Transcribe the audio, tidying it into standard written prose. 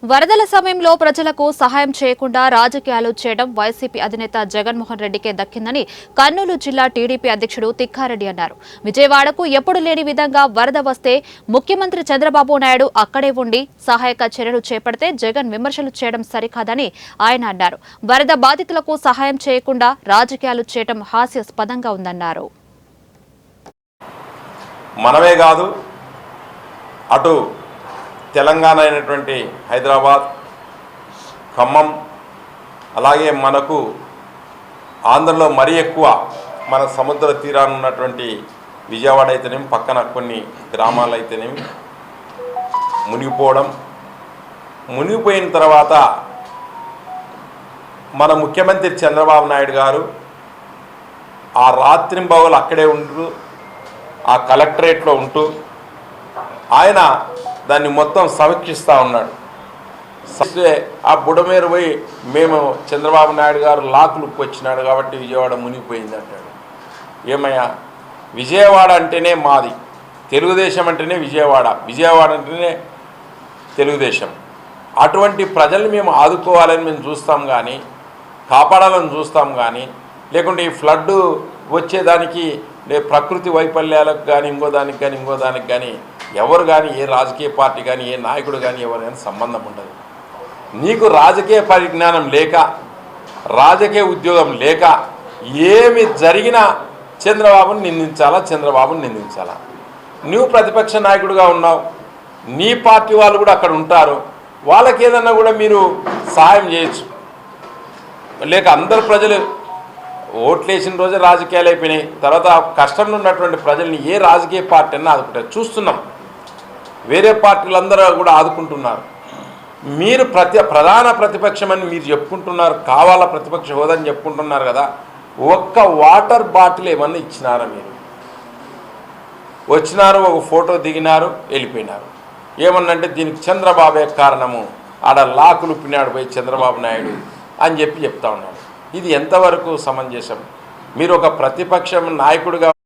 వరదల సమయంలో ప్రజలకు సహాయం చేయకుండా రాజకీయాలు చేయడం వైసీపీ అధినేత జగన్మోహన్ రెడ్డికే దక్కిందని కర్నూలు జిల్లా టీడీపీ అధ్యక్షుడు తిక్కారెడ్డి అన్నారు. విజయవాడకు ఎప్పుడు లేని విధంగా వరద వస్తే ముఖ్యమంత్రి చంద్రబాబు నాయుడు అక్కడే ఉండి సహాయక చర్యలు చేపడితే జగన్ విమర్శలు చేయడం సరికాదని ఆయన అన్నారు. వరద బాధితులకు సహాయం చేయకుండా రాజకీయాలు చేయడం హాస్యాస్పదంగా ఉందన్నారు. మనమే కాదు, అటు తెలంగాణ అయినటువంటి హైదరాబాద్, ఖమ్మం, అలాగే మనకు ఆంధ్రలో మరీ ఎక్కువ మన సముద్ర తీరాన్ని ఉన్నటువంటి విజయవాడ అయితేనేమి, పక్కన కొన్ని గ్రామాలు అయితేనేమి మునిగిపోయిన తర్వాత మన ముఖ్యమంత్రి చంద్రబాబు నాయుడు గారు ఆ రాత్రింబవలు అక్కడే ఉంటూ, ఆ కలెక్టరేట్లో ఉంటూ ఆయన దాన్ని మొత్తం సమీక్షిస్తూ ఉన్నాడు. ఆ బుడమేరు పోయి మేము చంద్రబాబు నాయుడు గారు లాక్లుప్పు వచ్చినాడు కాబట్టి విజయవాడ మునిగిపోయింది అంటాడు. ఏమయ్యా, విజయవాడ అంటేనే మాది, తెలుగుదేశం అంటేనే విజయవాడ, విజయవాడ అంటేనే తెలుగుదేశం. అటువంటి ప్రజల్ని మేము ఆదుకోవాలని మేము చూస్తాం కానీ, కాపాడాలని చూస్తాం కానీ, లేకుంటే ఈ ఫ్లడ్ వచ్చేదానికి ప్రకృతి వైఫల్యాలకు కానీ ఇంకో దానికి కానీ ఎవరు కానీ, ఏ రాజకీయ పార్టీ కానీ, ఏ నాయకుడు కానీ, ఎవరు కానీ సంబంధం ఉండదు. నీకు రాజకీయ పరిజ్ఞానం లేక, రాజకీయ ఉద్యోగం లేక ఏమి జరిగినా చంద్రబాబుని నిందించాలా. నువ్వు ప్రతిపక్ష నాయకుడిగా ఉన్నావు, నీ పార్టీ వాళ్ళు కూడా అక్కడ ఉంటారు, వాళ్ళకి ఏదన్నా కూడా మీరు సహాయం చేయొచ్చు. లేక అందరు ప్రజలు ఓట్లేసిన రోజే రాజకీయాలు అయిపోయినాయి, తర్వాత కష్టంలో ఉన్నటువంటి ప్రజల్ని ఏ రాజకీయ పార్టీ అన్నా ఆదుకుంటారు. చూస్తున్నాం, వేరే పార్టీలందరూ కూడా ఆదుకుంటున్నారు. మీరు ప్రధాన ప్రతిపక్షం అని మీరు చెప్పుకుంటున్నారు, కావాలా ప్రతిపక్ష హోదాని చెప్పుకుంటున్నారు కదా, ఒక్క వాటర్ బాటిల్ ఏమన్నా ఇచ్చినారా? మీరు వచ్చినారు, ఒక ఫోటో దిగినారు, వెళ్ళిపోయినారు. ఏమన్నంటే దీనికి చంద్రబాబే కారణము, ఆడ లాకులు పిన్నాడు పోయి చంద్రబాబు నాయుడు అని చెప్తా ఉన్నాడు. ఇది ఎంతవరకు సమంజసం? మీరు ఒక ప్రతిపక్షం నాయకుడిగా